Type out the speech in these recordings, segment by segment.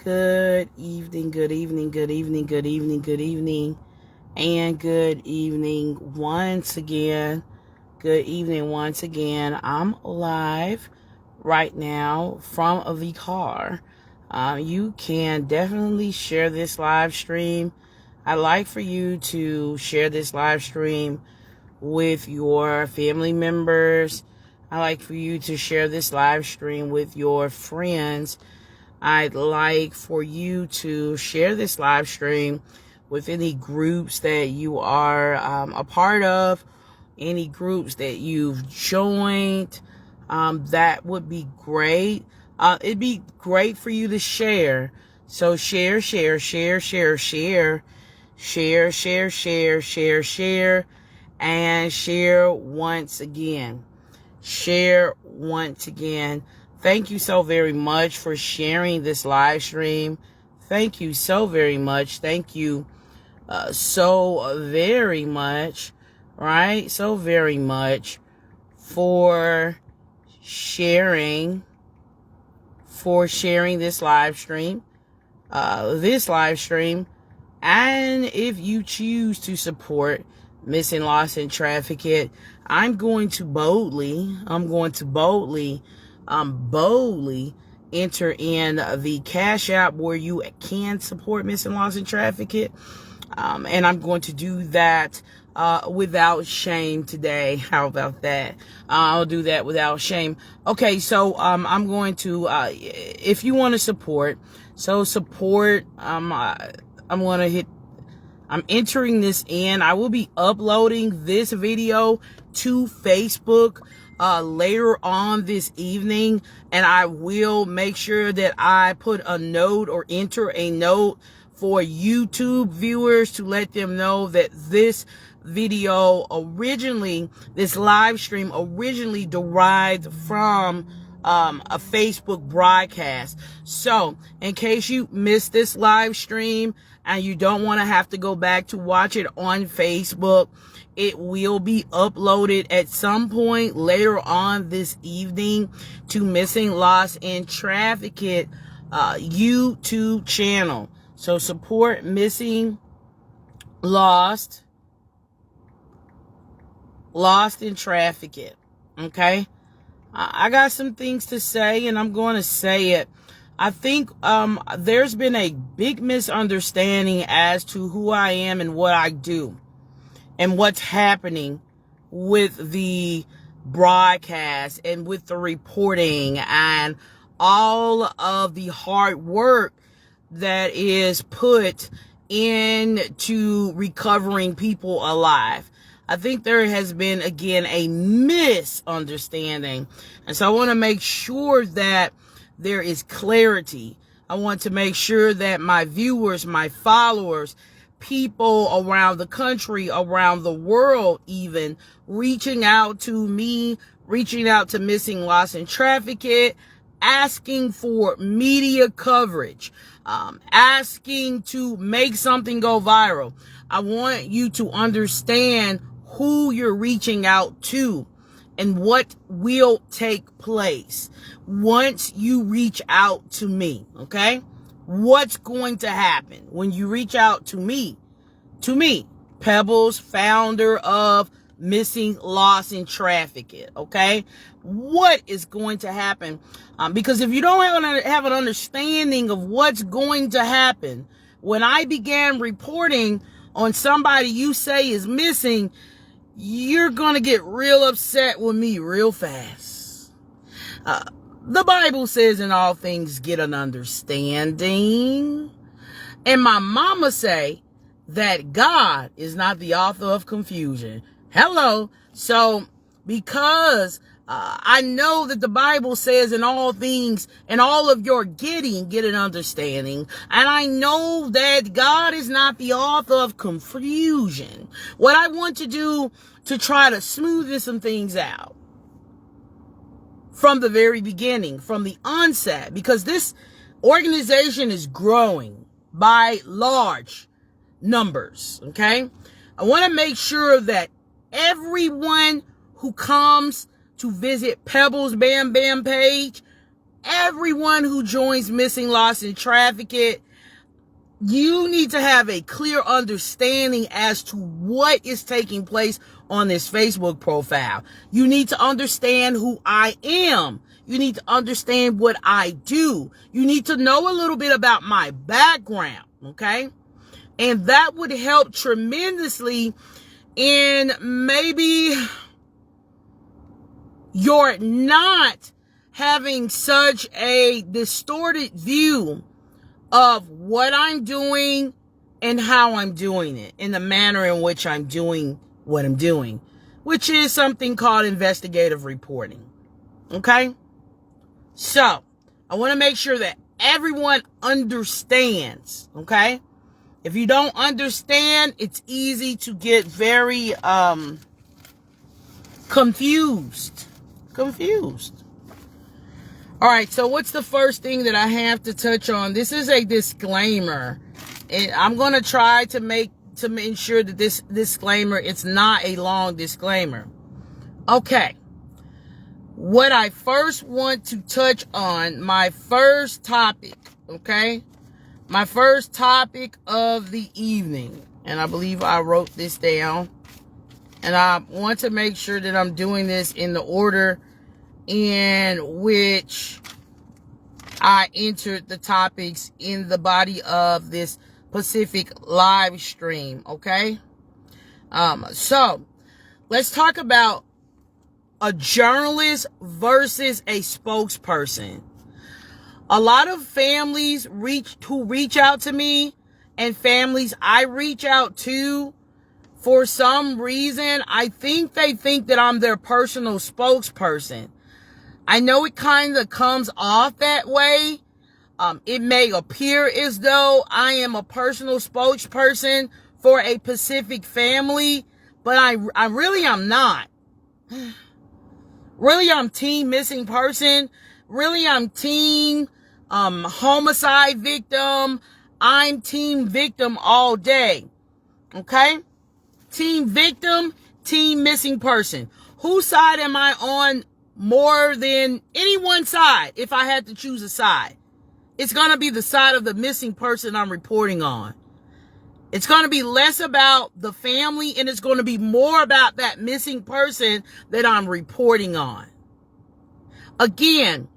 Good evening, good evening, good evening, good evening, good evening, and good evening once again. Good evening once again. I'm live right now from the car. You can definitely share this live stream. I'd like for you to share this live stream with your family members. I'd like for you to share this live stream with your friends. I'd like for you to share this live stream with any groups that you are a part of, any groups that you've joined. That would be great. It'd be great for you to share. So share, and share once again. Share once again. Thank you so very much for sharing this live stream. Thank you so very much. Thank you so very much, right? So very much for sharing this live stream. And if you choose to support Missing Lost and Trafficked, I'm going to boldly enter in the Cash App where you can support Missing Lost and Trafficked. And I'm going to do that without shame today. How about that? I'll do that without shame. Okay, so I'm going to, if you want to support, I'm entering this in. I will be uploading this video to Facebook later on this evening, and I will make sure that I put a note or enter a note for YouTube viewers to let them know that this video this live stream originally derived from a Facebook broadcast. So in case you missed this live stream and you don't want to have to go back to watch it on Facebook, it will be uploaded at some point later on this evening to Missing Lost and Trafficked YouTube channel. So support Missing Lost and Trafficked. Okay? I got some things to say, and I'm going to say it. I think there's been a big misunderstanding as to who I am and what I do and what's happening with the broadcast and with the reporting and all of the hard work that is put into recovering people alive. I think there has been, again, a misunderstanding. And so I want to make sure that there is clarity. I want to make sure that my viewers, my followers, people around the country, around the world even, reaching out to me, reaching out to Missing Lost and Trafficked, asking for media coverage, asking to make something go viral. I want you to understand who you're reaching out to and what will take place once you reach out to me, okay? What's going to happen when you reach out to me, Pebbles, founder of Missing Lost and Trafficked, okay? What is going to happen? Because if you don't have an understanding of what's going to happen, when I began reporting on somebody you say is missing, you're going to get real upset with me real fast. The Bible says in all things get an understanding. And my mama say that God is not the author of confusion. Hello. So because I know that the Bible says in all things, in all of your getting, get an understanding. And I know that God is not the author of confusion. What I want to do to try to smoothen some things out from the very beginning, from the onset, because this organization is growing by large numbers, okay? I want to make sure that everyone who comes to visit Pebbles Bam Bam page, everyone who joins Missing, Lost, and Trafficked, you need to have a clear understanding as to what is taking place on this Facebook profile. You need to understand who I am. You need to understand what I do. You need to know a little bit about my background, okay? And that would help tremendously in maybe you're not having such a distorted view of what I'm doing and how I'm doing it, in the manner in which I'm doing what I'm doing, which is something called investigative reporting. Okay? So, I want to make sure that everyone understands. Okay? If you don't understand, it's easy to get very confused. All right, so what's the first thing that I have to touch on? This is a disclaimer. And I'm going to try to ensure that this disclaimer, it's not a long disclaimer. Okay. What I first want to touch on, my first topic, okay? My first topic of the evening. And I believe I wrote this down. And I want to make sure that I'm doing this in the order in which I entered the topics in the body of this Pacific live stream, okay? So, let's talk about a journalist versus a spokesperson. A lot of families who reach out to me, and families I reach out to, for some reason, I think they think that I'm their personal spokesperson. I know it kind of comes off that way. It may appear as though I am a personal spokesperson for a Pacific family, but I really am not. Really, I'm team missing person. Really, I'm team homicide victim. I'm team victim all day. Okay? Team victim, team missing person. Whose side am I on more than any one side? If I had to choose a side, it's going to be the side of the missing person I'm reporting on. It's going to be less about the family, and it's going to be more about that missing person that I'm reporting on. Again,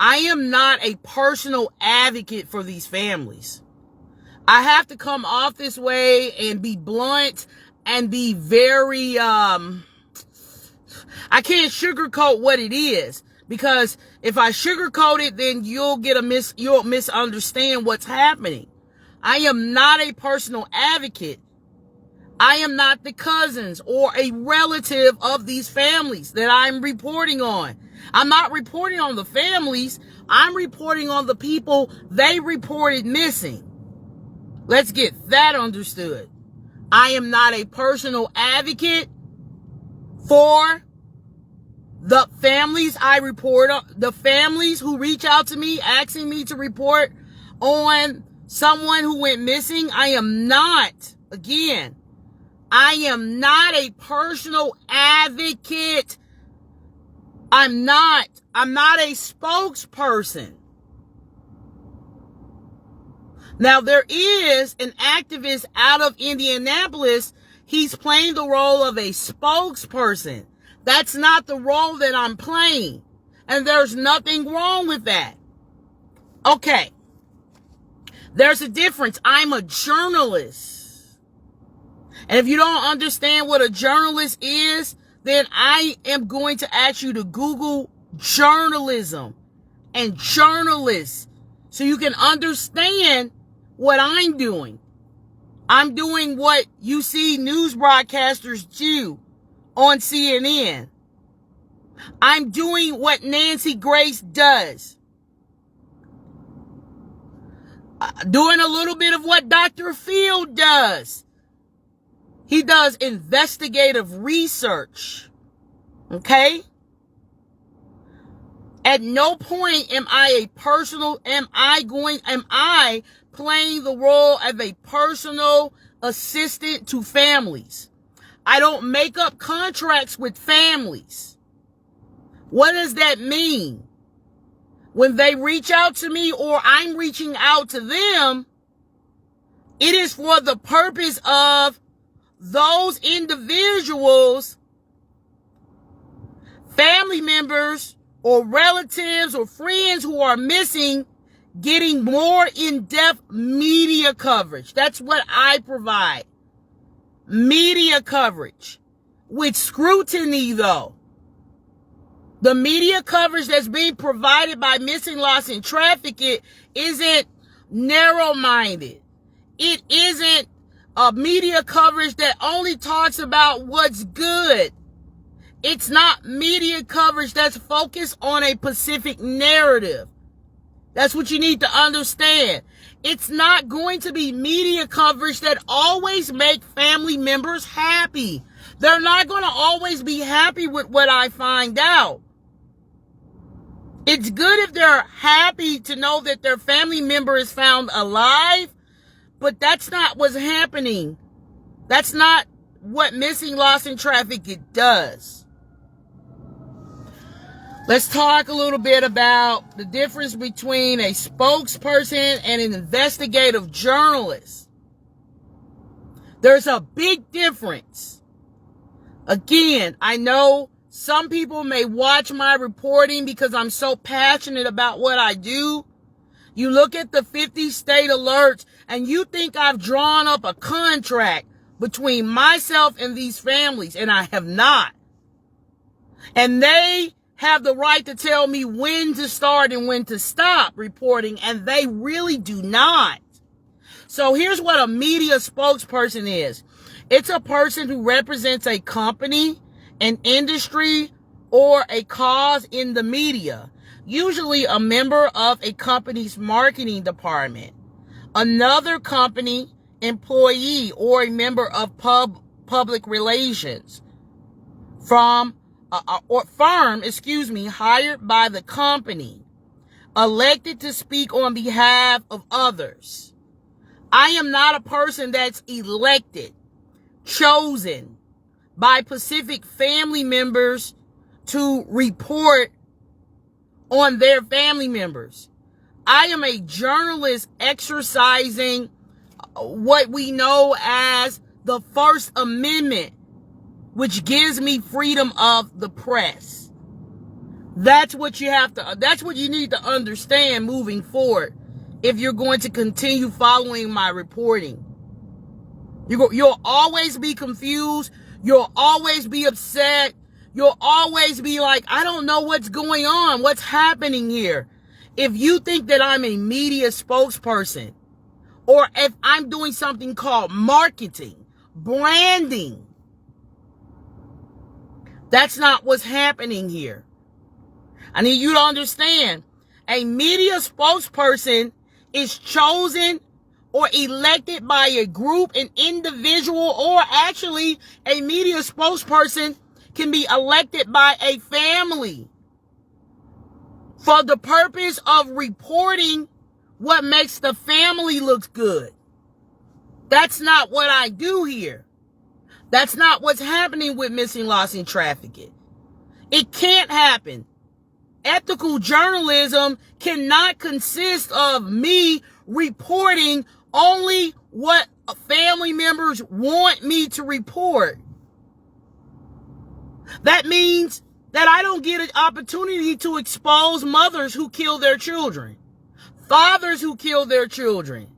I am not a personal advocate for these families. I have to come off this way and be blunt and be very, I can't sugarcoat what it is, because if I sugarcoat it, then you'll misunderstand what's happening. I am not a personal advocate. I am not the cousins or a relative of these families that I'm reporting on. I'm not reporting on the families. I'm reporting on the people they reported missing. Let's get that understood. I am not a personal advocate for the families I report on, the families who reach out to me asking me to report on someone who went missing. I am not a personal advocate. I'm not a spokesperson. Now, there is an activist out of Indianapolis. He's playing the role of a spokesperson. That's not the role that I'm playing. And there's nothing wrong with that. Okay. There's a difference. I'm a journalist. And if you don't understand what a journalist is, then I am going to ask you to Google journalism and journalists so you can understand what I'm doing. I'm doing what you see news broadcasters do on CNN. I'm doing what Nancy Grace does. Doing a little bit of what Dr. Field does. He does investigative research. Okay? At no point am I playing the role of a personal assistant to families. I don't make up contracts with families. What does that mean? when they reach out to me or I'm reaching out to them, it is for the purpose of those individuals, family members or relatives or friends who are missing, getting more in-depth media coverage. That's what I provide. Media coverage. With scrutiny, though. The media coverage that's being provided by Missing, Lost, and Trafficked isn't narrow-minded. It isn't a media coverage that only talks about what's good. It's not media coverage that's focused on a specific narrative. That's what you need to understand. It's not going to be media coverage that always make family members happy. They're not going to always be happy with what I find out. It's good if they're happy to know that their family member is found alive, but that's not what's happening. That's not what Missing, Lost, and Trafficked does. Let's talk a little bit about the difference between a spokesperson and an investigative journalist. There's a big difference. Again, I know some people may watch my reporting because I'm so passionate about what I do. You look at the 50 state alerts and you think I've drawn up a contract between myself and these families, and I have not. And they have the right to tell me when to start and when to stop reporting, and they really do not. So here's what a media spokesperson is. It's a person who represents a company, an industry, or a cause in the media. Usually a member of a company's marketing department, another company employee, or a member of public relations from firm, hired by the company, elected to speak on behalf of others. I am not a person that's elected, chosen by specific family members to report on their family members. I am a journalist exercising what we know as the First Amendment, which gives me freedom of the press. That's what you need to understand moving forward if you're going to continue following my reporting. You'll always be confused. You'll always be upset. You'll always be like, I don't know what's going on. What's happening here? If you think that I'm a media spokesperson, or if I'm doing something called marketing, branding, that's not what's happening here. I need you to understand, a media spokesperson is chosen or elected by a group, an individual, or actually a media spokesperson can be elected by a family for the purpose of reporting what makes the family look good. That's not what I do here. That's not what's happening with Missing, Lost, and Trafficked. It can't happen. Ethical journalism cannot consist of me reporting only what family members want me to report. That means that I don't get an opportunity to expose mothers who kill their children, fathers who kill their children,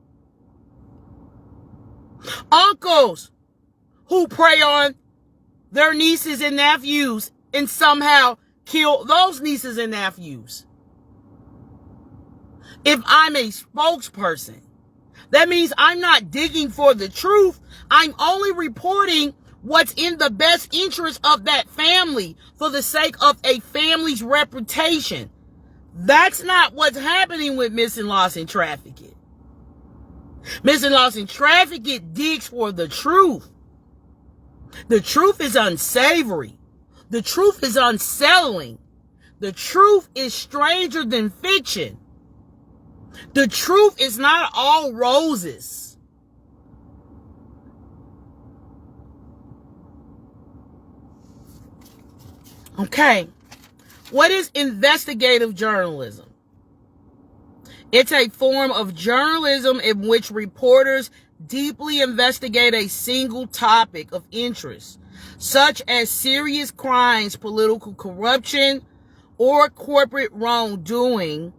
uncles who prey on their nieces and nephews and somehow kill those nieces and nephews. If I'm a spokesperson, that means I'm not digging for the truth. I'm only reporting what's in the best interest of that family for the sake of a family's reputation. That's not what's happening with Missing, Lost, and Trafficked. Missing, Lost, and Trafficked digs for the truth. The truth is unsavory. The truth is unsettling. The truth is stranger than fiction. The truth is not all roses. Okay. What is investigative journalism? It's a form of journalism in which reporters deeply investigate a single topic of interest, such as serious crimes, political corruption, or corporate wrongdoing.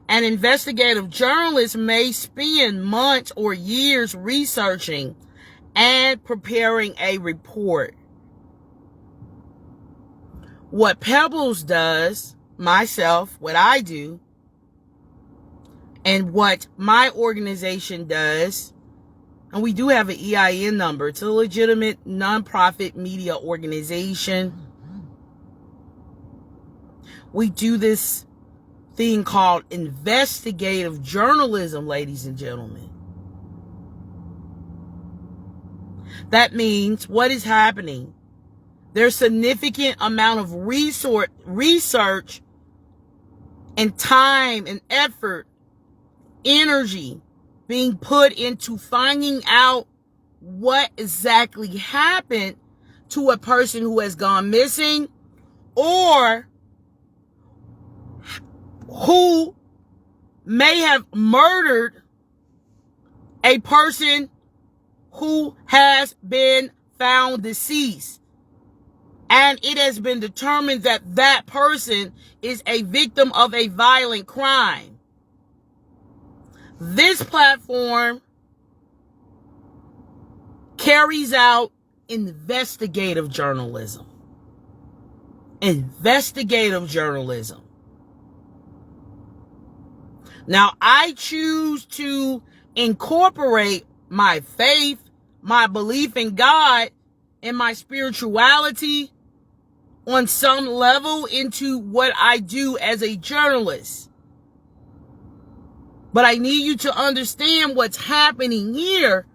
An investigative journalist may spend months or years researching and preparing a report. What Pebbles does, myself, what I do, and what my organization does, and we do have an EIN number. It's a legitimate nonprofit media organization. We do this thing called investigative journalism, ladies and gentlemen. That means what is happening? There's significant amount of research and time and effort, energy being put into finding out what exactly happened to a person who has gone missing, or who may have murdered a person who has been found deceased. And it has been determined that that person is a victim of a violent crime. This platform carries out investigative journalism. Investigative journalism. Now, I choose to incorporate my faith, my belief in God, and my spirituality on some level into what I do as a journalist. But I need you to understand what's happening here.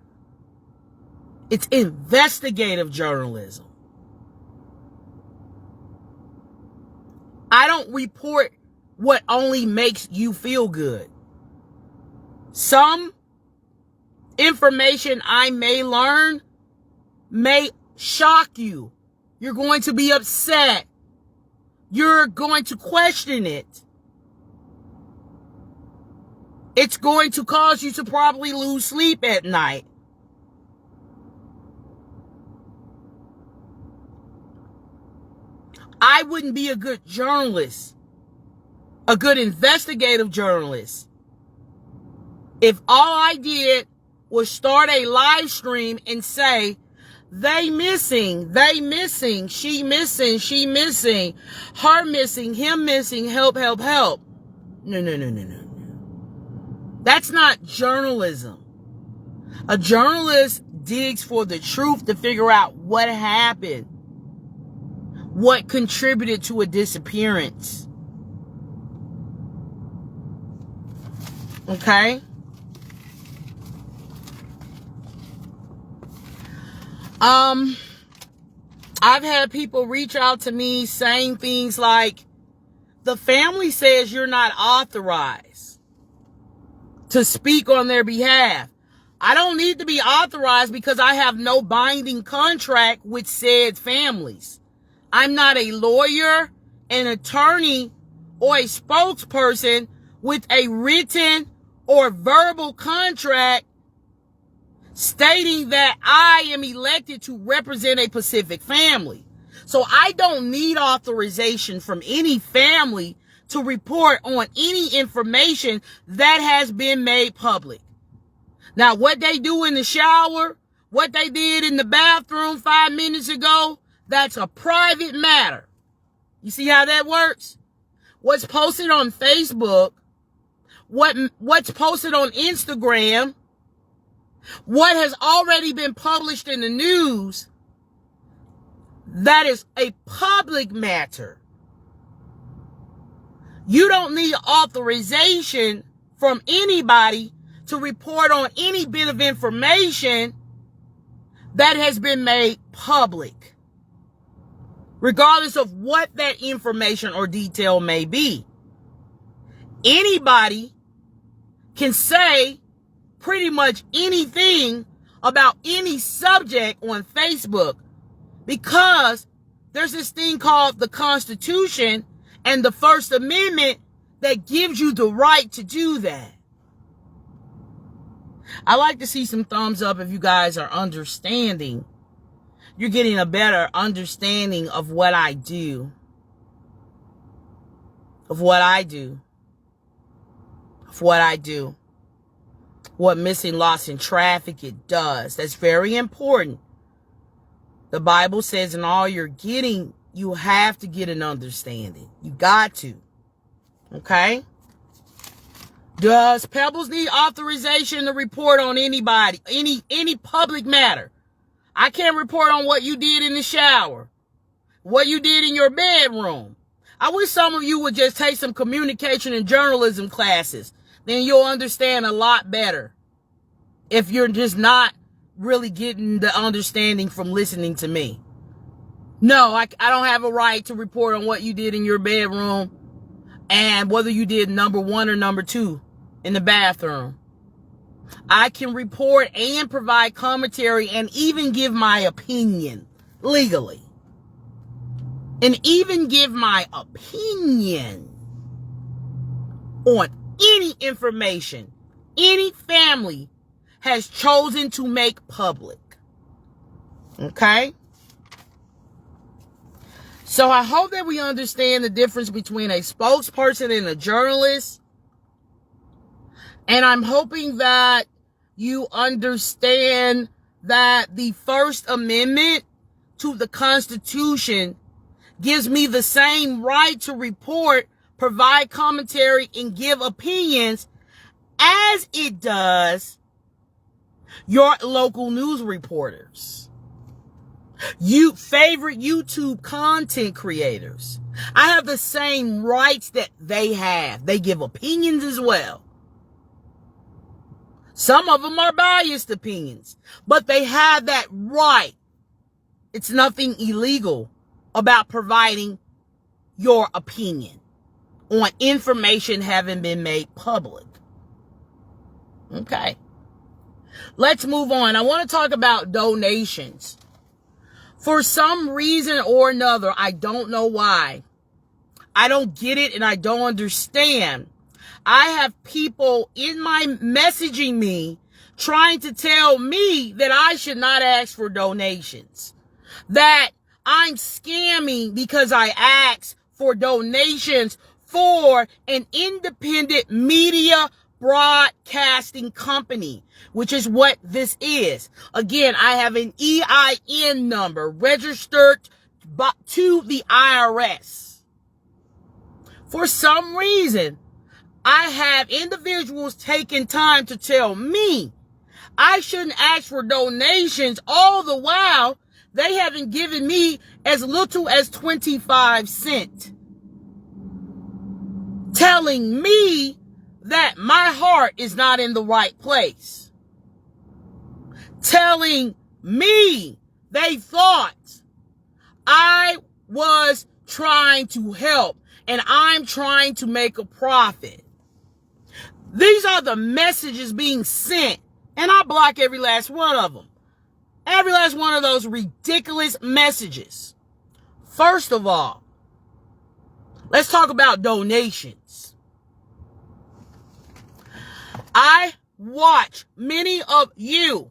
It's investigative journalism. I don't report what only makes you feel good. Some information I may learn may shock you. You're going to be upset. You're going to question it. It's going to cause you to probably lose sleep at night. I wouldn't be a good journalist, a good investigative journalist, if all I did was start a live stream and say, they missing, she missing, her missing, him missing, help, help, help. No. That's not journalism. A journalist digs for the truth to figure out what happened, what contributed to a disappearance. Okay? I've had people reach out to me saying things like, the family says you're not authorized to speak on their behalf. I don't need to be authorized because I have no binding contract with said families. I'm not a lawyer, an attorney, or a spokesperson with a written or verbal contract stating that I am elected to represent a specific family. So I don't need authorization from any family to report on any information that has been made public. Now, what they do in the shower, what they did in the bathroom 5 minutes ago, that's a private matter. You see how that works? What's posted on Facebook, what's posted on Instagram, what has already been published in the news, that is a public matter. You don't need authorization from anybody to report on any bit of information that has been made public, regardless of what that information or detail may be. Anybody can say pretty much anything about any subject on Facebook, because there's this thing called the Constitution and the First Amendment that gives you the right to do that. I like to see some thumbs up if you guys are understanding. You're getting a better understanding of what I do. Of what I do. Of what I do. What Missing, Lost, and Trafficked does. That's very important. The Bible says in all you're getting, you have to get an understanding. You got to. Okay? Does Pebbles need authorization to report on anybody, any public matter? I can't report on what you did in the shower, what you did in your bedroom. I wish some of you would just take some communication and journalism classes. Then you'll understand a lot better. If you're just not really getting the understanding from listening to me. No, I don't have a right to report on what you did in your bedroom and whether you did number 1 or number 2 in the bathroom. I can report and provide commentary and even give my opinion legally. And even give my opinion on any information any family has chosen to make public. Okay? So I hope that we understand the difference between a spokesperson and a journalist. And I'm hoping that you understand that the First Amendment to the Constitution gives me the same right to report, provide commentary, and give opinions as it does your local news reporters, you favorite YouTube content creators. I have the same rights that they have. They give opinions as well. Some of them are biased opinions, but they have that right. It's nothing illegal about providing your opinion on information having been made public. Okay. Let's move on. I want to talk about donations. For some reason or another, I don't know why. I don't get it and I don't understand. I have people in my messaging me trying to tell me that I should not ask for donations. That I'm scamming because I asked for donations for an independent media broadcasting company, which is what this is. Again, I have an EIN number registered to the IRS. For some reason, I have individuals taking time to tell me I shouldn't ask for donations, all the while they haven't given me as little as 25 cents. Telling me that my heart is not in the right place. Telling me they thought I was trying to help and I'm trying to make a profit. These are the messages being sent, and I block every last one of them. Every last one of those ridiculous messages. First of all, let's talk about donations. I watch many of you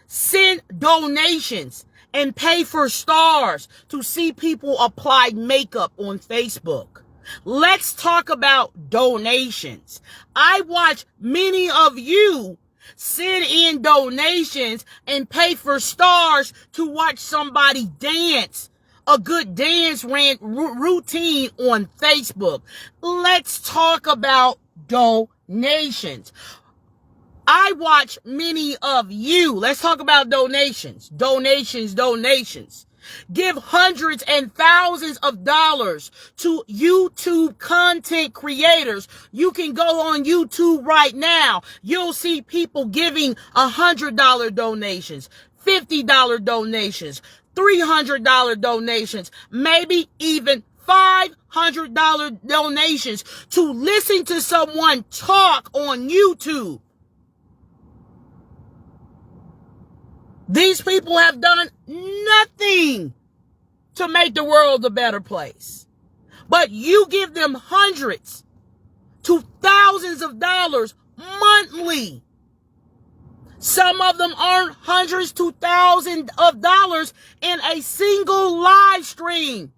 send donations and pay for stars to see people apply makeup on Facebook. Let's talk about donations. I watch many of you send in donations and pay for stars to watch somebody dance, a good dance routine on Facebook. Let's talk about donations. I watch many of you. Let's talk about donations. Donations. Give hundreds and thousands of dollars to YouTube content creators. You can go on YouTube right now. You'll see people giving $100 donations, $50 donations, $300 donations, maybe even $500 donations to listen to someone talk on YouTube. These people have done nothing to make the world a better place. But you give them hundreds to thousands of dollars monthly. Some of them earn hundreds to thousands of dollars in a single live stream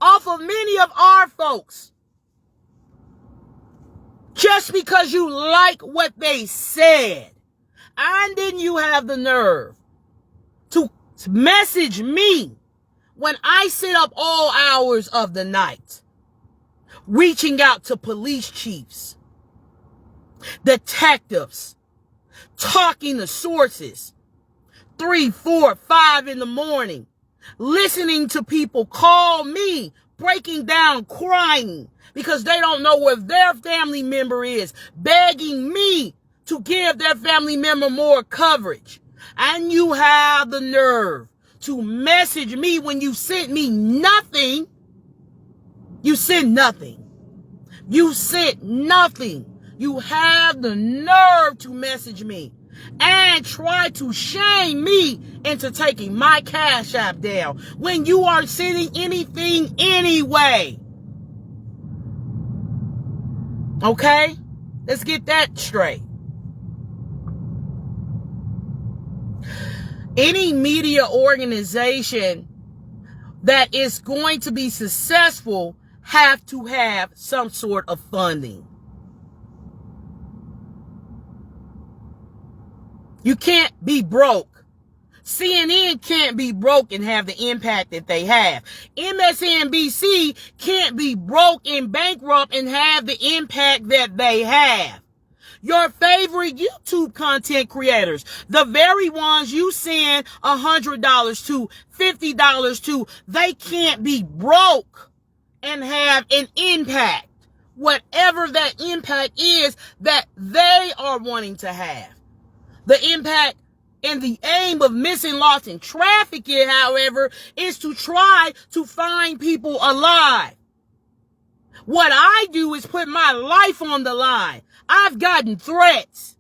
off of many of our folks. Just because you like what they said. And then you have the nerve to message me when I sit up all hours of the night, reaching out to police chiefs, detectives, talking to sources, 3, 4, 5 in the morning, listening to people call me, breaking down, crying, because they don't know where their family member is, begging me to give their family member more coverage. And you have the nerve to message me when you sent me nothing. You sent nothing. You sent nothing. You have the nerve to message me and try to shame me into taking my Cash App down when you aren't sending anything anyway. Okay? Let's get that straight. Any media organization that is going to be successful have to have some sort of funding. You can't be broke. CNN can't be broke and have the impact that they have. MSNBC can't be broke and bankrupt and have the impact that they have. Your favorite YouTube content creators, the very ones you send $100 to, $50 to, they can't be broke and have an impact. Whatever that impact is that they are wanting to have. The impact and the aim of Missing Lost and Trafficked, however, is to try to find people alive. What I do is put my life on the line. I've gotten threats.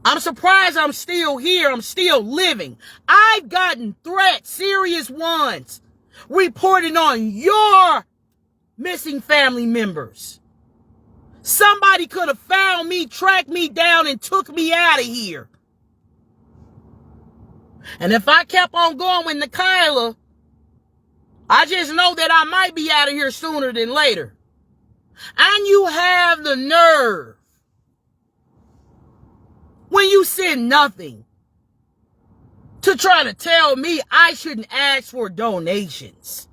I'm surprised I'm still here. I'm still living. I've gotten threats, serious ones, reporting on your missing family members. Somebody could have found me, tracked me down, and took me out of here. And if I kept on going with Mikalyah, I just know that I might be out of here sooner than later. And you have the nerve, when you send nothing, to try to tell me I shouldn't ask for donations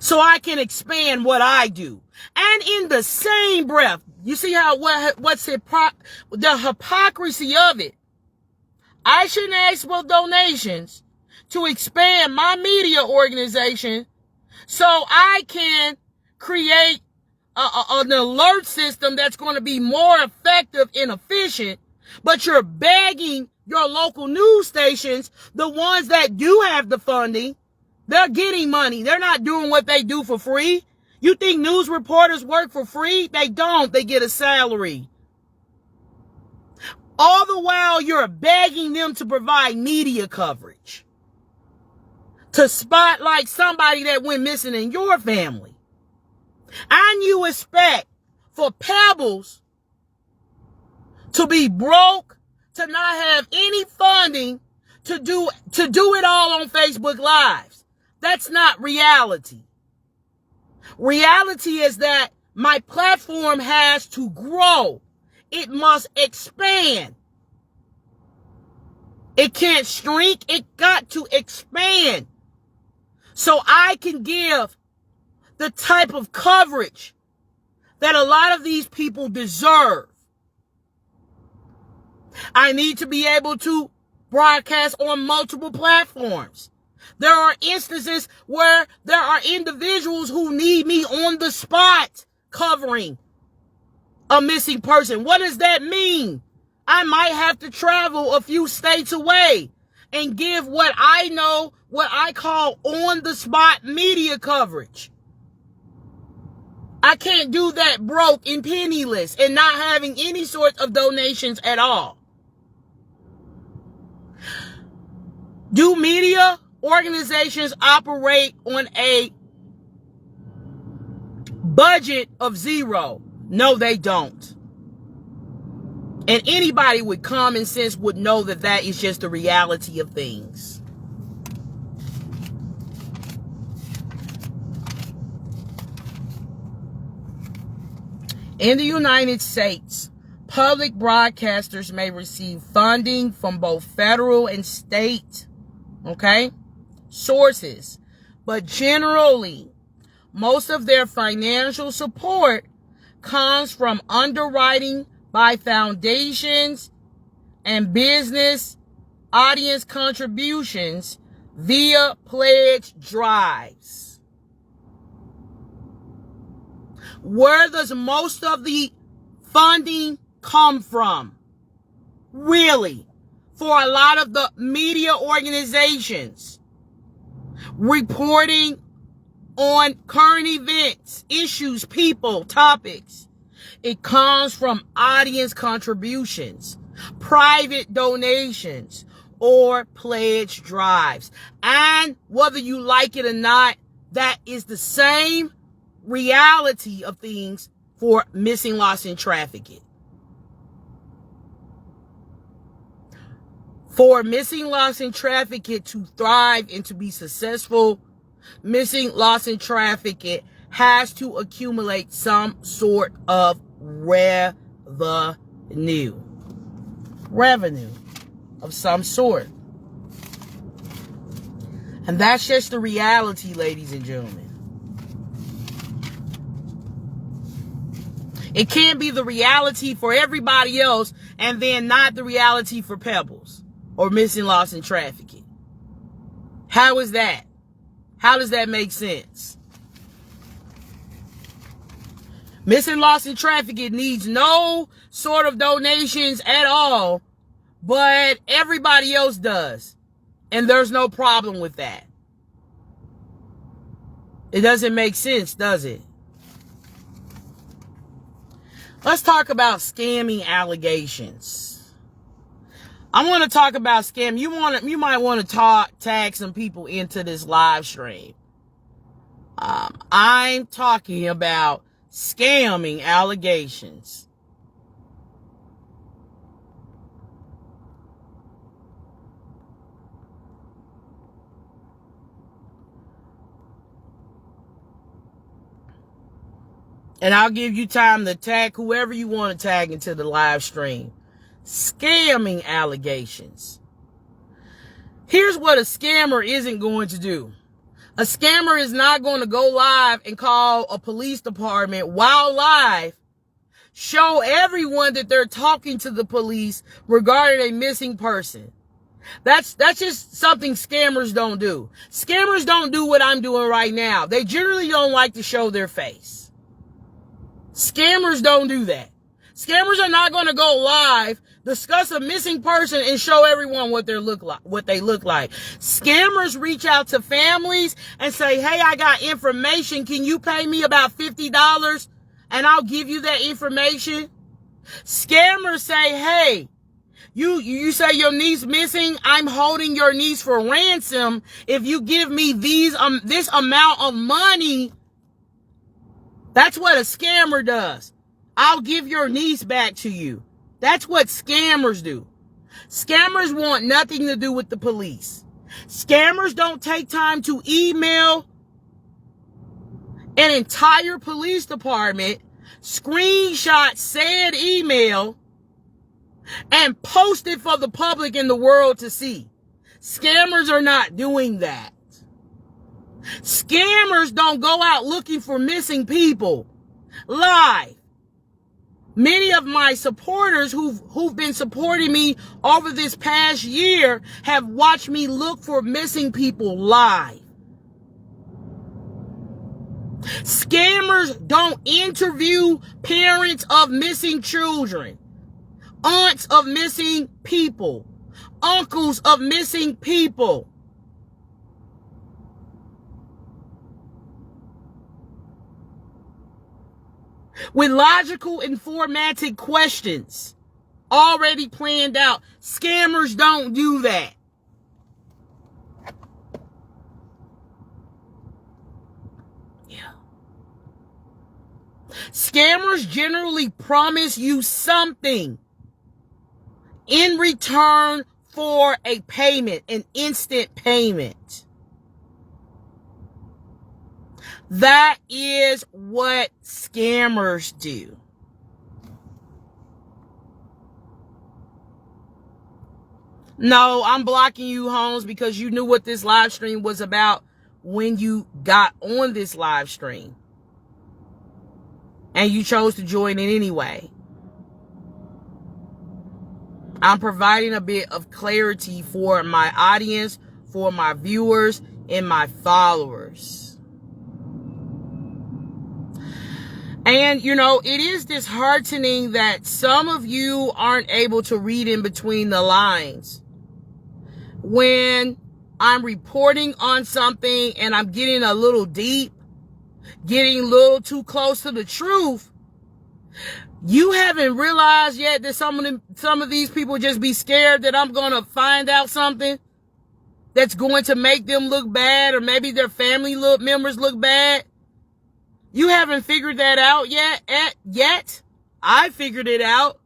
so I can expand what I do. And in the same breath, you see how the hypocrisy of it. I shouldn't ask for donations to expand my media organization so I can create an alert system that's going to be more effective and efficient, but you're begging your local news stations, the ones that do have the funding, they're getting money. They're not doing what they do for free. You think news reporters work for free? They don't. They get a salary. All the while you're begging them to provide media coverage, to spotlight somebody that went missing in your family. And you expect for Pebbles to be broke, to not have any funding, to do it all on Facebook Lives. That's not reality. Reality is that my platform has to grow. It must expand. It can't shrink. It got to expand so I can give the type of coverage that a lot of these people deserve. I need to be able to broadcast on multiple platforms. There are instances where there are individuals who need me on the spot covering a missing person. What does that mean? I might have to travel a few states away and give what I know, what I call on-the-spot media coverage. I can't do that broke and penniless and not having any sort of donations at all. Do media organizations operate on a budget of zero? No, they don't. And anybody with common sense would know that that is just the reality of things. In the United States, public broadcasters may receive funding from both federal and state, sources. But generally, most of their financial support comes from underwriting by foundations and business audience contributions via pledge drives. Where does most of the funding come from? Really? For a lot of the media organizations reporting on current events, issues, people, topics. It comes from audience contributions, private donations, or pledge drives. And whether you like it or not, that is the same reality of things for Missing, Lost, and Trafficked. For Missing, Lost, and Trafficked to thrive and to be successful, Missing, Lost, and Trafficked has to accumulate some sort of revenue of some sort. And that's just the reality, ladies and gentlemen. It can't be the reality for everybody else and then not the reality for Pebbles or Missing, Lost, and Trafficked. How is that? How does that make sense? Missing, Lost, and Trafficked needs no sort of donations at all, but everybody else does. And there's no problem with that. It doesn't make sense, does it? Let's talk about scamming allegations. I want to talk about scam. You might want to tag some people into this live stream. I'm talking about scamming allegations. And I'll give you time to tag whoever you want to tag into the live stream. Scamming allegations. Here's what a scammer isn't going to do. A scammer is not going to go live and call a police department while live, show everyone that they're talking to the police regarding a missing person. That's just something scammers don't do. Scammers don't do what I'm doing right now. They generally don't like to show their face. Scammers don't do that. Scammers are not going to go live, discuss a missing person, and show everyone what they look like. Scammers reach out to families and say, hey, I got information. Can you pay me about $50 and I'll give you that information? Scammers say, hey, you say your niece missing. I'm holding your niece for ransom. If you give me this amount of money, that's what a scammer does. I'll give your niece back to you. That's what scammers do. Scammers want nothing to do with the police. Scammers don't take time to email an entire police department, screenshot said email, and post it for the public and the world to see. Scammers are not doing that. Scammers don't go out looking for missing people live. Many of my supporters who've been supporting me over this past year have watched me look for missing people live. Scammers don't interview parents of missing children, aunts of missing people, uncles of missing people. With logical and formatted questions already planned out. Scammers don't do that. Yeah. Scammers generally promise you something in return for a payment, an instant payment. That is what scammers do. No, I'm blocking you, Holmes, because you knew what this live stream was about when you got on this live stream. And you chose to join it anyway. I'm providing a bit of clarity for my audience, for my viewers, and my followers. And, you know, it is disheartening that some of you aren't able to read in between the lines. When I'm reporting on something and I'm getting a little deep, getting a little too close to the truth, you haven't realized yet that some of these people just be scared that I'm going to find out something that's going to make them look bad, or maybe their family members look bad. You haven't figured that out yet. I figured it out.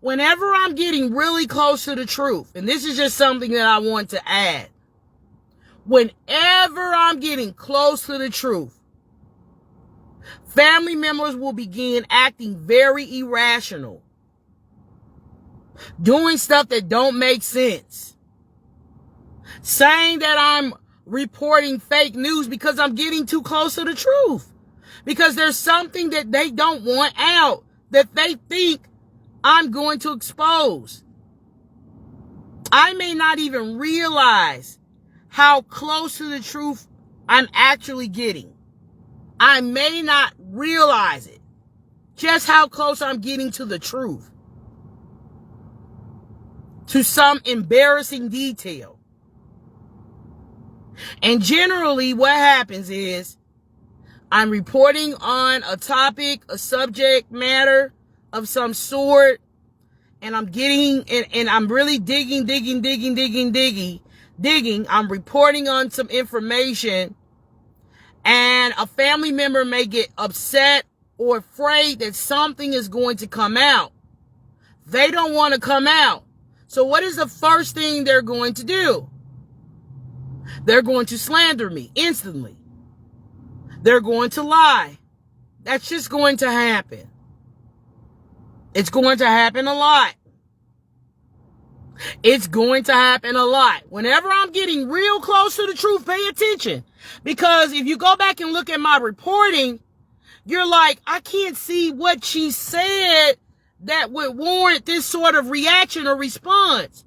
Whenever I'm getting really close to the truth, and this is just something that I want to add. Whenever I'm getting close to the truth, family members will begin acting very irrational, doing stuff that don't make sense, saying that I'm reporting fake news because I'm getting too close to the truth, because there's something that they don't want out that they think I'm going to expose. I may not even realize how close to the truth I'm actually getting. I may not realize it. Just how close I'm getting to the truth. To some embarrassing detail. And generally what happens is I'm reporting on a topic, a subject matter of some sort, and I'm getting, and I'm really digging. I'm reporting on some information, and a family member may get upset or afraid that something is going to come out. They don't want to come out. So what is the first thing they're going to do? They're going to slander me instantly. They're going to lie. That's just going to happen. It's going to happen a lot. It's going to happen a lot. Whenever I'm getting real close to the truth, pay attention. Because if you go back and look at my reporting, you're like, I can't see what she said that would warrant this sort of reaction or response.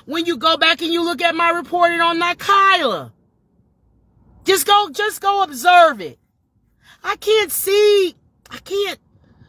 When you go back and you look at my reporting on that Kyla, just go observe it.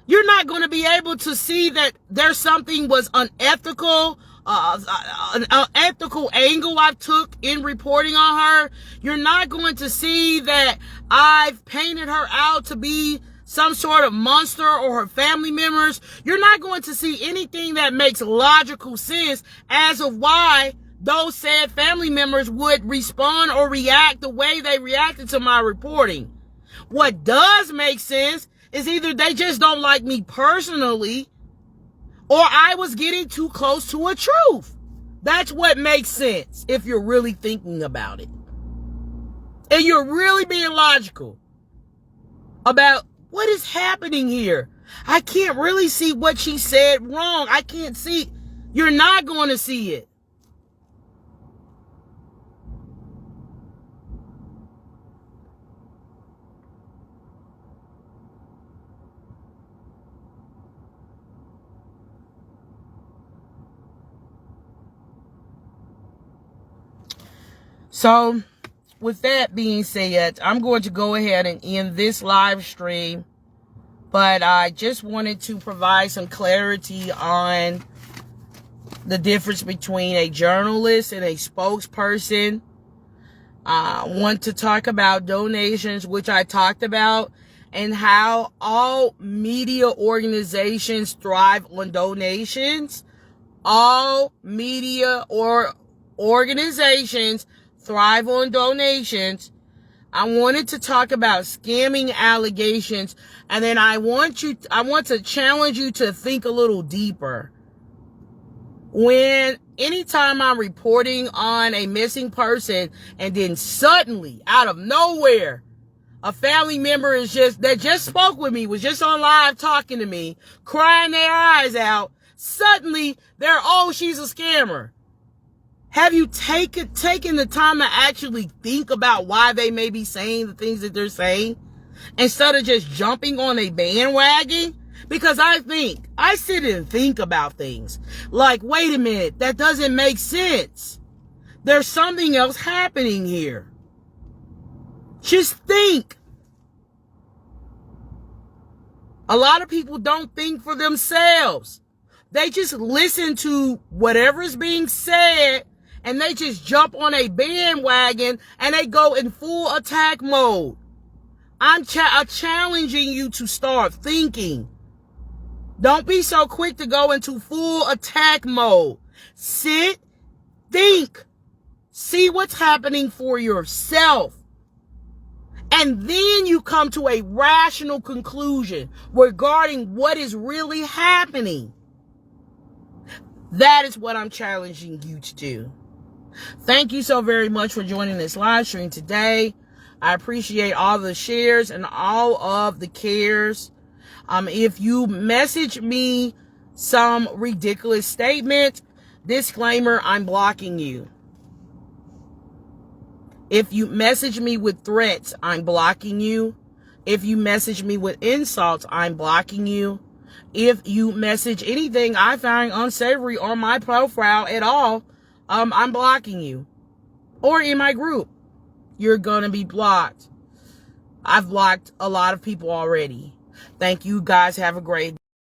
You're not going to be able to see that there's something was unethical, an unethical angle I took in reporting on her. You're not going to see that I've painted her out to be some sort of monster or her family members. You're not going to see anything that makes logical sense as of why those said family members would respond or react the way they reacted to my reporting. What does make sense is either they just don't like me personally, or I was getting too close to a truth. That's what makes sense if you're really thinking about it. And you're really being logical about what is happening here. I can't really see what she said wrong. I can't see. You're not going to see it. So, with that being said, I'm going to go ahead and end this live stream. But I just wanted to provide some clarity on the difference between a journalist and a spokesperson. I want to talk about donations, which I talked about, and how all media organizations thrive on donations. All media or organizations thrive on donations. I wanted to talk about scamming allegations, and then I want to challenge you to think a little deeper. Anytime I'm reporting on a missing person, and then suddenly, out of nowhere, a family member that just spoke with me, was just on live talking to me, crying their eyes out, suddenly she's a scammer. Have you taken the time to actually think about why they may be saying the things that they're saying, instead of just jumping on a bandwagon? Because I sit and think about things like, wait a minute, that doesn't make sense. There's something else happening here. Just think. A lot of people don't think for themselves. They just listen to whatever is being said, and they just jump on a bandwagon and they go in full attack mode. I'm challenging you to start thinking. Don't be so quick to go into full attack mode. Sit, think, see what's happening for yourself. And then you come to a rational conclusion regarding what is really happening. That is what I'm challenging you to do. Thank you so very much for joining this live stream today. I appreciate all the shares and all of the cares. If you message me some ridiculous statement, disclaimer, I'm blocking you. If you message me with threats, I'm blocking you. If you message me with insults, I'm blocking you. If you message anything I find unsavory on my profile at all, I'm blocking you. Or in my group, you're gonna be blocked. I've blocked a lot of people already. Thank you guys. Have a great day.